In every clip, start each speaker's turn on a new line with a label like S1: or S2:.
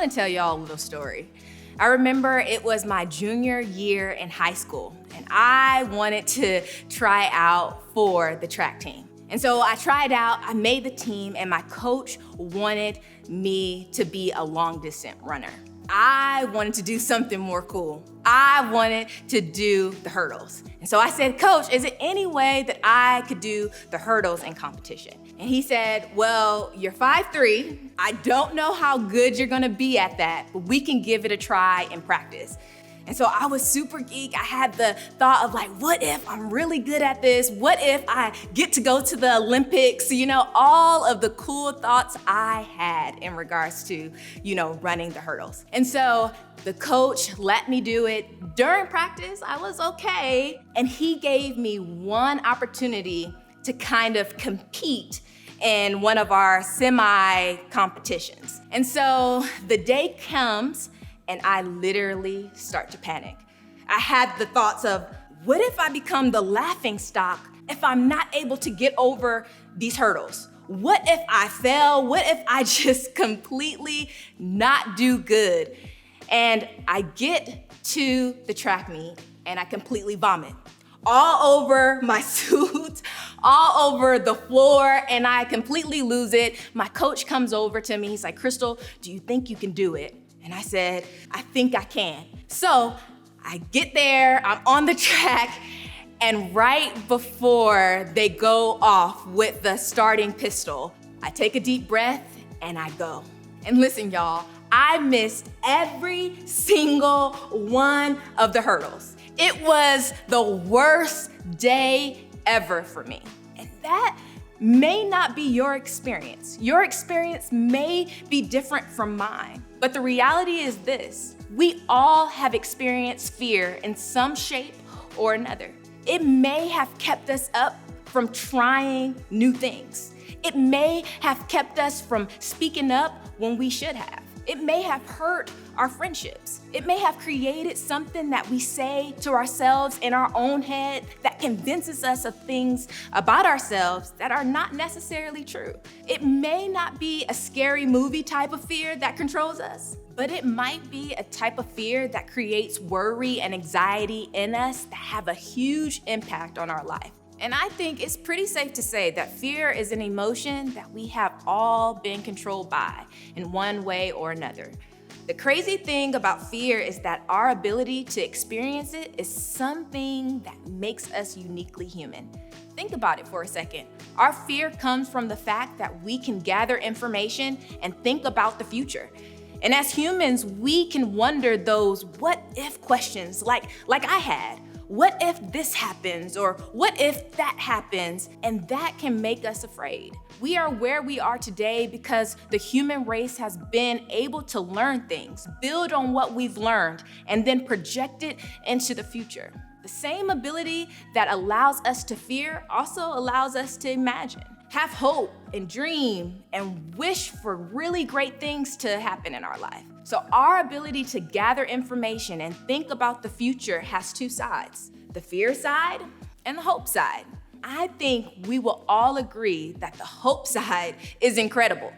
S1: want to tell y'all a little story. I remember it was my junior year in high school, and I wanted to try out for the track team. And so I tried out, I made the team, and my coach wanted me to be a long distance runner. I wanted to do something more cool. I wanted to do the hurdles. And so I said, Coach, is there any way that I could do the hurdles in competition? And he said, well, you're 5'3". I don't know how good you're gonna be at that, but we can give it a try in practice. And so I was super geek. I had the thought of like, what if I'm really good at this? What if I get to go to the Olympics? All of the cool thoughts I had in regards to, running the hurdles. And so the coach let me do it. During practice, I was okay. And he gave me one opportunity to kind of compete in one of our semi-competitions. And so the day comes, and I literally start to panic. I had the thoughts of, what if I become the laughing stock if I'm not able to get over these hurdles? What if I fail? What if I just completely not do good? And I get to the track meet and I completely vomit. All over my suit, all over the floor, and I completely lose it. My coach comes over to me, he's like, Crystal, do you think you can do it? And I said, I think I can. So I get there, I'm on the track, and right before they go off with the starting pistol, I take a deep breath and I go. And listen, y'all, I missed every single one of the hurdles. It was the worst day ever for me. And that may not be your experience. Your experience may be different from mine. But the reality is this: we all have experienced fear in some shape or another. It may have kept us up from trying new things. It may have kept us from speaking up when we should have. It may have hurt our friendships. It may have created something that we say to ourselves in our own head that convinces us of things about ourselves that are not necessarily true. It may not be a scary movie type of fear that controls us, but it might be a type of fear that creates worry and anxiety in us that have a huge impact on our life. And I think it's pretty safe to say that fear is an emotion that we have all been controlled by in one way or another. The crazy thing about fear is that our ability to experience it is something that makes us uniquely human. Think about it for a second. Our fear comes from the fact that we can gather information and think about the future. And as humans, we can wonder those what if questions like I had. What if this happens, or what if that happens? And that can make us afraid. We are where we are today because the human race has been able to learn things, build on what we've learned, and then project it into the future. The same ability that allows us to fear also allows us to imagine, have hope and dream and wish for really great things to happen in our life. So our ability to gather information and think about the future has two sides, the fear side and the hope side. I think we will all agree that the hope side is incredible.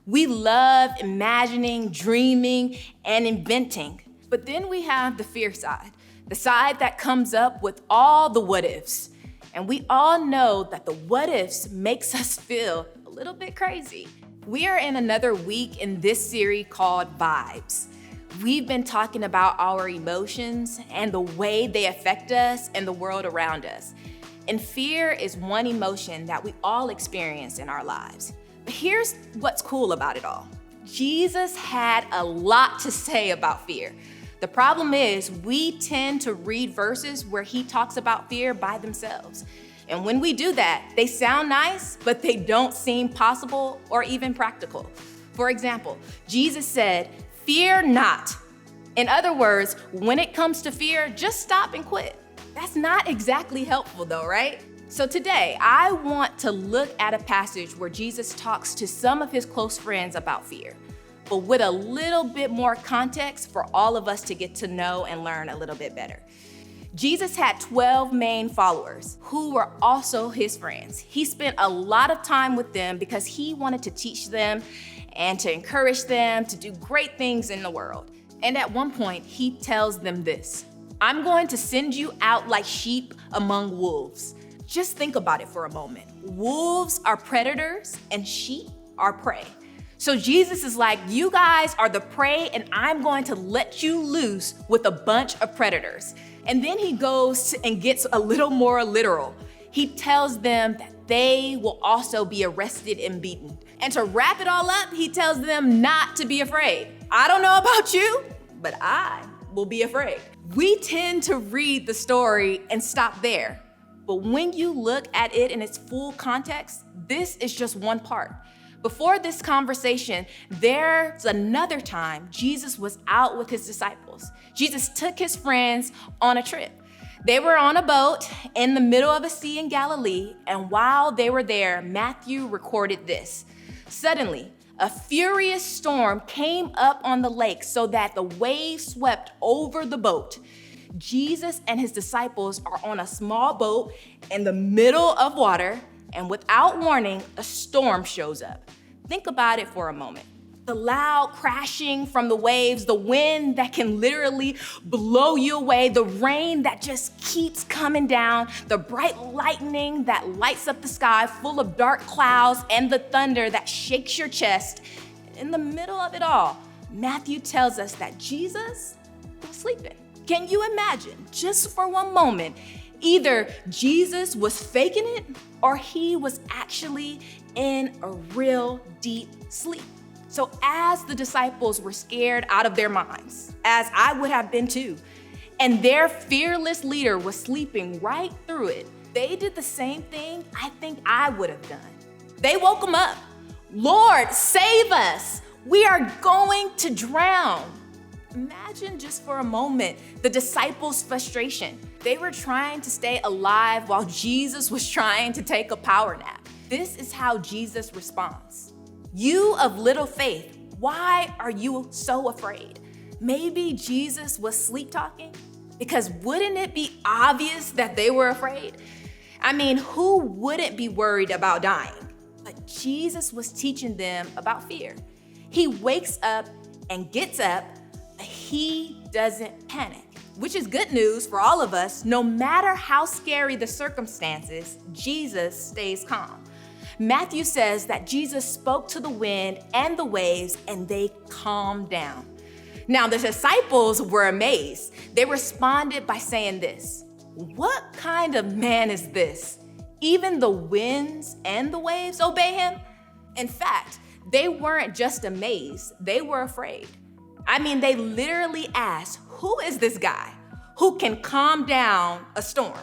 S1: We love imagining, dreaming, and inventing. But then we have the fear side, the side that comes up with all the what ifs. And we all know that the what ifs makes us feel a little bit crazy. We are in another week in this series called Vibes. We've been talking about our emotions and the way they affect us and the world around us. And fear is one emotion that we all experience in our lives. But here's what's cool about it all. Jesus had a lot to say about fear. The problem is we tend to read verses where he talks about fear by themselves. And when we do that, they sound nice, but they don't seem possible or even practical. For example, Jesus said, "Fear not." In other words, when it comes to fear, just stop and quit. That's not exactly helpful though, right? So today, I want to look at a passage where Jesus talks to some of his close friends about fear, but with a little bit more context for all of us to get to know and learn a little bit better. Jesus had 12 main followers who were also his friends. He spent a lot of time with them because he wanted to teach them and to encourage them to do great things in the world. And at one point, he tells them this: I'm going to send you out like sheep among wolves. Just think about it for a moment. Wolves are predators and sheep are prey. So Jesus is like, you guys are the prey and I'm going to let you loose with a bunch of predators. And then he goes and gets a little more literal. He tells them that they will also be arrested and beaten. And to wrap it all up, he tells them not to be afraid. I don't know about you, but I will be afraid. We tend to read the story and stop there. But when you look at it in its full context, this is just one part. Before this conversation, there's another time Jesus was out with his disciples. Jesus took his friends on a trip. They were on a boat in the middle of a sea in Galilee, and while they were there, Matthew recorded this. Suddenly, a furious storm came up on the lake so that the waves swept over the boat. Jesus and his disciples are on a small boat in the middle of water, and without warning, a storm shows up. Think about it for a moment. The loud crashing from the waves, the wind that can literally blow you away, the rain that just keeps coming down, the bright lightning that lights up the sky full of dark clouds, and the thunder that shakes your chest. In the middle of it all, Matthew tells us that Jesus was sleeping. Can you imagine, just for one moment, either Jesus was faking it or he was actually in a real deep sleep? So as the disciples were scared out of their minds, as I would have been too, and their fearless leader was sleeping right through it, they did the same thing I think I would have done. They woke him up. Lord, save us. We are going to drown. Imagine just for a moment the disciples' frustration. They were trying to stay alive while Jesus was trying to take a power nap. This is how Jesus responds. You of little faith, why are you so afraid? Maybe Jesus was sleep talking? Because wouldn't it be obvious that they were afraid? I mean, who wouldn't be worried about dying? But Jesus was teaching them about fear. He wakes up and gets up, but he doesn't panic, which is good news for all of us. No matter how scary the circumstances, Jesus stays calm. Matthew says that Jesus spoke to the wind and the waves and they calmed down. Now, the disciples were amazed. They responded by saying this: what kind of man is this? Even the winds and the waves obey him? In fact, they weren't just amazed, they were afraid. I mean, they literally asked, who is this guy who can calm down a storm?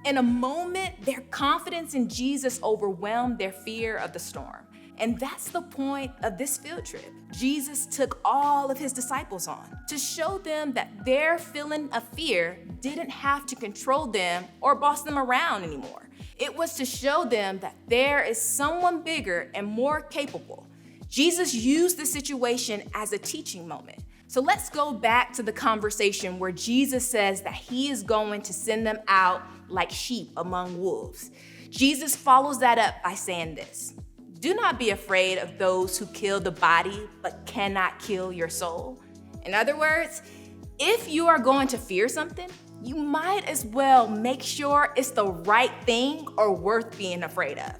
S1: In a moment, their confidence in Jesus overwhelmed their fear of the storm. And that's the point of this field trip. Jesus took all of his disciples on to show them that their feeling of fear didn't have to control them or boss them around anymore. It was to show them that there is someone bigger and more capable. Jesus used the situation as a teaching moment. So let's go back to the conversation where Jesus says that he is going to send them out like sheep among wolves. Jesus follows that up by saying this: do not be afraid of those who kill the body but cannot kill your soul. In other words, if you are going to fear something, you might as well make sure it's the right thing or worth being afraid of.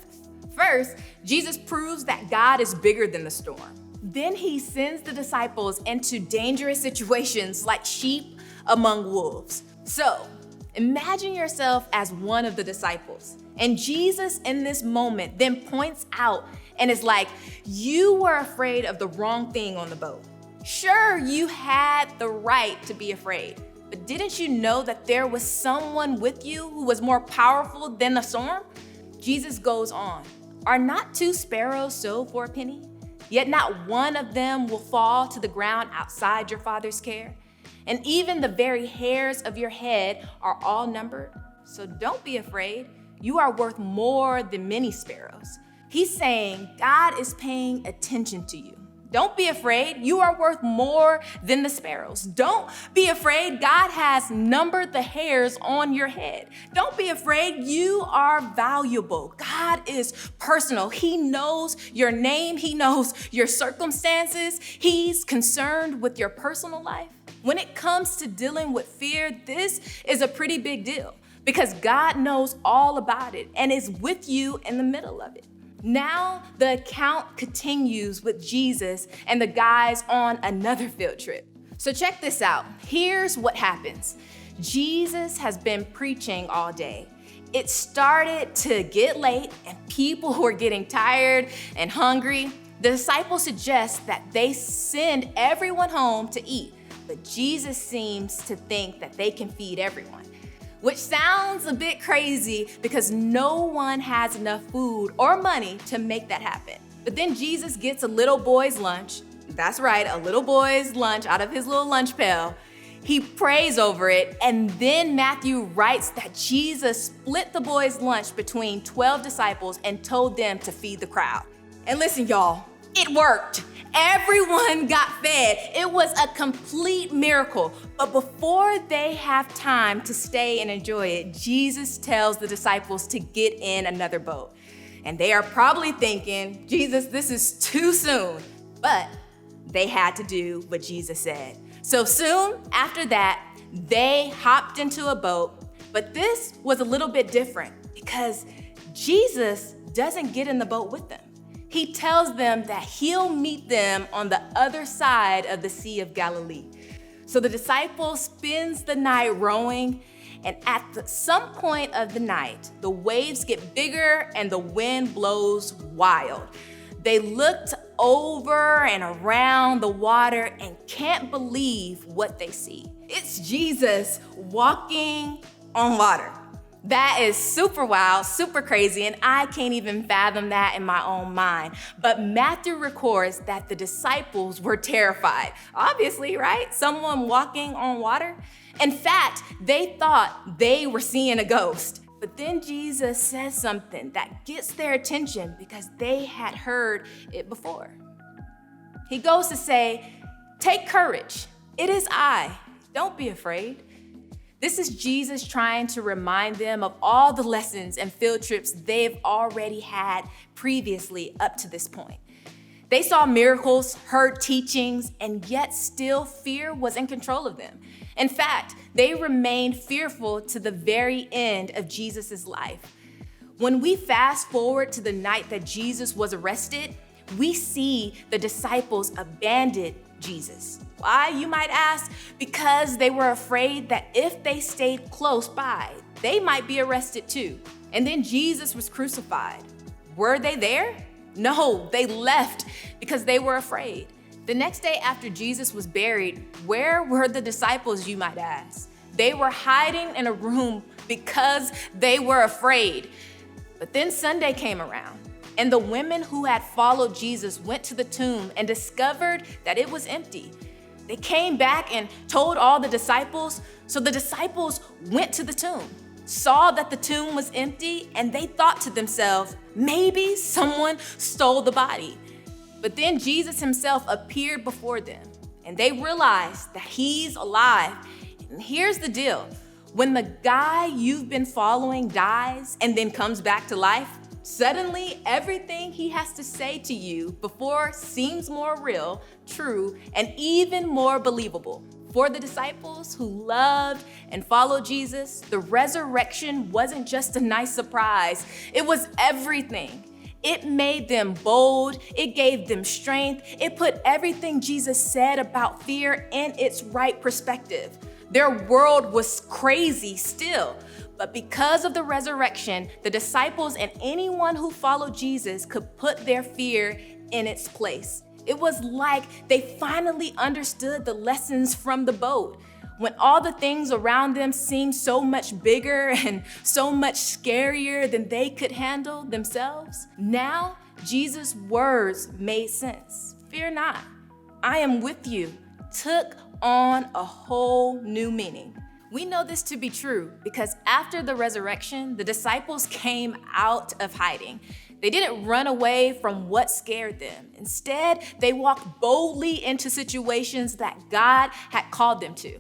S1: First, Jesus proves that God is bigger than the storm. Then he sends the disciples into dangerous situations like sheep among wolves. So, imagine yourself as one of the disciples. And Jesus in this moment then points out and is like, you were afraid of the wrong thing on the boat. Sure, you had the right to be afraid, but didn't you know that there was someone with you who was more powerful than the storm? Jesus goes on, are not 2 sparrows sold for a penny? Yet not one of them will fall to the ground outside your Father's care. And even the very hairs of your head are all numbered. So don't be afraid. You are worth more than many sparrows. He's saying God is paying attention to you. Don't be afraid. You are worth more than the sparrows. Don't be afraid. God has numbered the hairs on your head. Don't be afraid. You are valuable. God is personal. He knows your name. He knows your circumstances. He's concerned with your personal life. When it comes to dealing with fear, this is a pretty big deal because God knows all about it and is with you in the middle of it. Now the account continues with Jesus and the guys on another field trip. So check this out. Here's what happens. Jesus has been preaching all day. It started to get late and people were getting tired and hungry. The disciples suggest that they send everyone home to eat, but Jesus seems to think that they can feed everyone, which sounds a bit crazy because no one has enough food or money to make that happen. But then Jesus gets a little boy's lunch. That's right, a little boy's lunch out of his little lunch pail. He prays over it, and then Matthew writes that Jesus split the boy's lunch between 12 disciples and told them to feed the crowd. And listen, y'all, it worked. Everyone got fed. It was a complete miracle. But before they have time to stay and enjoy it, Jesus tells the disciples to get in another boat. And they are probably thinking, Jesus, this is too soon. But they had to do what Jesus said. So soon after that, they hopped into a boat. But this was a little bit different because Jesus doesn't get in the boat with them. He tells them that he'll meet them on the other side of the Sea of Galilee. So the disciples spends the night rowing, and at some point of the night, the waves get bigger and the wind blows wild. They looked over and around the water and can't believe what they see. It's Jesus walking on water. That is super wild, super crazy, and I can't even fathom that in my own mind. But Matthew records that the disciples were terrified. Obviously, right? Someone walking on water. In fact, they thought they were seeing a ghost. But then Jesus says something that gets their attention because they had heard it before. He goes to say, "Take courage. It is I. Don't be afraid." This is Jesus trying to remind them of all the lessons and field trips they've already had previously up to this point. They saw miracles, heard teachings, and yet still fear was in control of them. In fact, they remained fearful to the very end of Jesus' life. When we fast forward to the night that Jesus was arrested, we see the disciples abandon Jesus. Why, you might ask? Because they were afraid that if they stayed close by, they might be arrested too. And then Jesus was crucified. Were they there? No, they left because they were afraid. The next day after Jesus was buried, where were the disciples, you might ask? They were hiding in a room because they were afraid. But then Sunday came around, and the women who had followed Jesus went to the tomb and discovered that it was empty. They came back and told all the disciples, so the disciples went to the tomb, saw that the tomb was empty, and they thought to themselves, maybe someone stole the body. But then Jesus himself appeared before them, and they realized that he's alive. And here's the deal. When the guy you've been following dies and then comes back to life, suddenly everything he has to say to you before seems more real, true, and even more believable. For the disciples who loved and followed Jesus, the resurrection wasn't just a nice surprise. It was everything. It made them bold. It gave them strength. It put everything Jesus said about fear in its right perspective. Their world was crazy still. But because of the resurrection, the disciples and anyone who followed Jesus could put their fear in its place. It was like they finally understood the lessons from the boat. When all the things around them seemed so much bigger and so much scarier than they could handle themselves, now Jesus' words made sense. Fear not, I am with you, took on a whole new meaning. We know this to be true because after the resurrection, the disciples came out of hiding. They didn't run away from what scared them. Instead, they walked boldly into situations that God had called them to.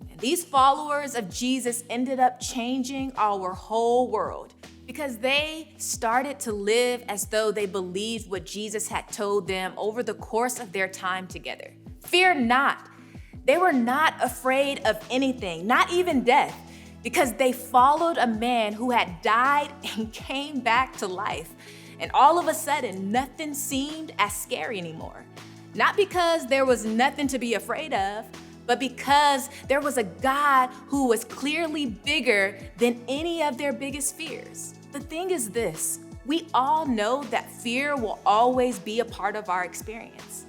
S1: And these followers of Jesus ended up changing our whole world because they started to live as though they believed what Jesus had told them over the course of their time together. Fear not. They were not afraid of anything, not even death, because they followed a man who had died and came back to life. And all of a sudden, nothing seemed as scary anymore. Not because there was nothing to be afraid of, but because there was a God who was clearly bigger than any of their biggest fears. The thing is this, we all know that fear will always be a part of our experience.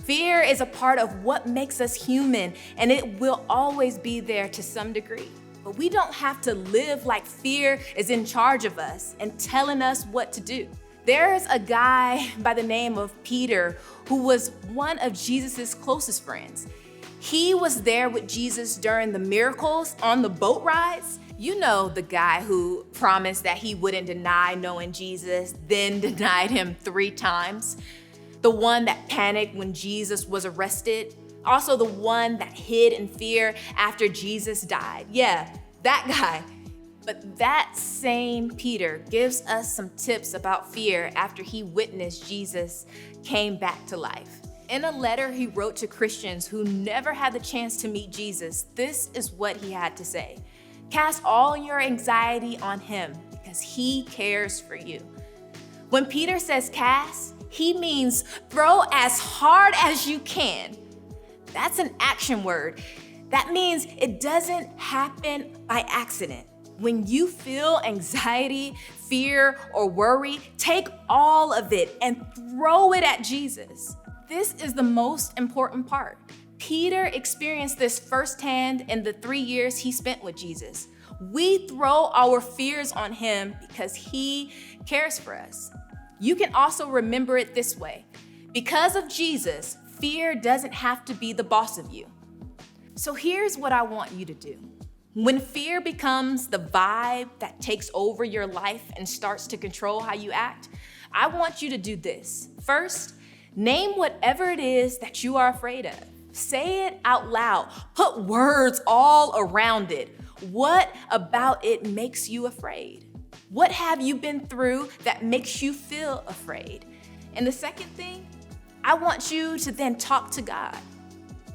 S1: Fear is a part of what makes us human, and it will always be there to some degree. But we don't have to live like fear is in charge of us and telling us what to do. There's a guy by the name of Peter who was one of Jesus's closest friends. He was there with Jesus during the miracles on the boat rides. You know, the guy who promised that he wouldn't deny knowing Jesus, then denied him 3 times. The one that panicked when Jesus was arrested. Also the one that hid in fear after Jesus died. Yeah, that guy. But that same Peter gives us some tips about fear after he witnessed Jesus came back to life. In a letter he wrote to Christians who never had the chance to meet Jesus, this is what he had to say. Cast all your anxiety on him because he cares for you. When Peter says cast, he means throw as hard as you can. That's an action word. That means it doesn't happen by accident. When you feel anxiety, fear, or worry, take all of it and throw it at Jesus. This is the most important part. Peter experienced this firsthand in the 3 years he spent with Jesus. We throw our fears on him because he cares for us. You can also remember it this way. Because of Jesus, fear doesn't have to be the boss of you. So here's what I want you to do. When fear becomes the vibe that takes over your life and starts to control how you act, I want you to do this. First, name whatever it is that you are afraid of. Say it out loud. Put words all around it. What about it makes you afraid? What have you been through that makes you feel afraid? And the second thing, I want you to then talk to God.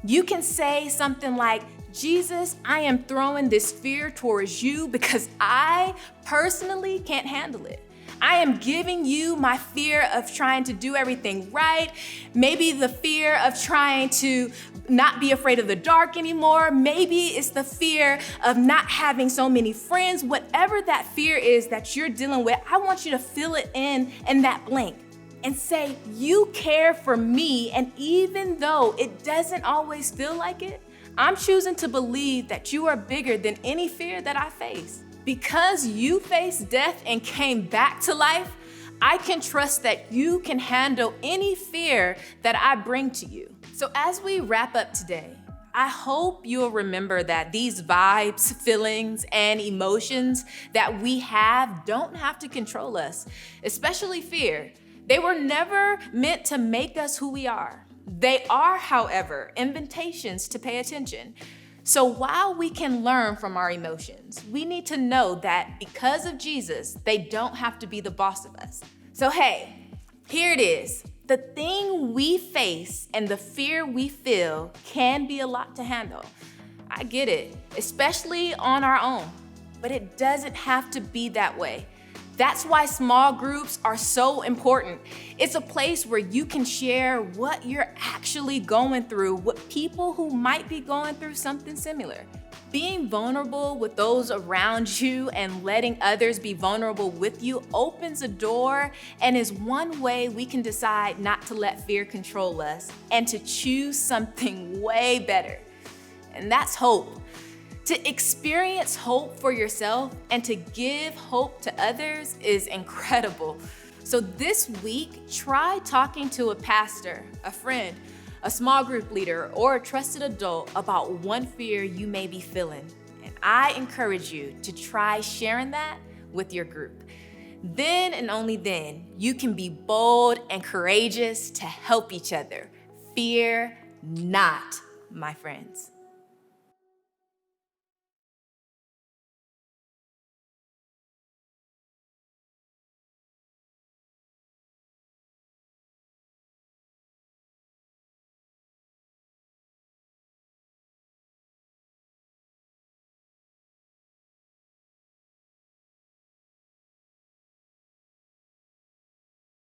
S1: You can say something like, Jesus, I am throwing this fear towards you because I personally can't handle it. I am giving you my fear of trying to do everything right. Maybe the fear of trying to not be afraid of the dark anymore. Maybe it's the fear of not having so many friends. Whatever that fear is that you're dealing with, I want you to fill it in that blank and say, you care for me. And even though it doesn't always feel like it, I'm choosing to believe that you are bigger than any fear that I face. Because you faced death and came back to life, I can trust that you can handle any fear that I bring to you. So as we wrap up today, I hope you'll remember that these vibes, feelings, and emotions that we have don't have to control us, especially fear. They were never meant to make us who we are. They are, however, invitations to pay attention. So while we can learn from our emotions, we need to know that because of Jesus, they don't have to be the boss of us. So hey, here it is. The thing we face and the fear we feel can be a lot to handle. I get it, especially on our own, but it doesn't have to be that way. That's why small groups are so important. It's a place where you can share what you're actually going through with people who might be going through something similar. Being vulnerable with those around you and letting others be vulnerable with you opens a door and is one way we can decide not to let fear control us and to choose something way better. And that's hope. To experience hope for yourself and to give hope to others is incredible. So this week, try talking to a pastor, a friend, a small group leader, or a trusted adult about one fear you may be feeling. And I encourage you to try sharing that with your group. Then and only then, you can be bold and courageous to help each other. Fear not, my friends.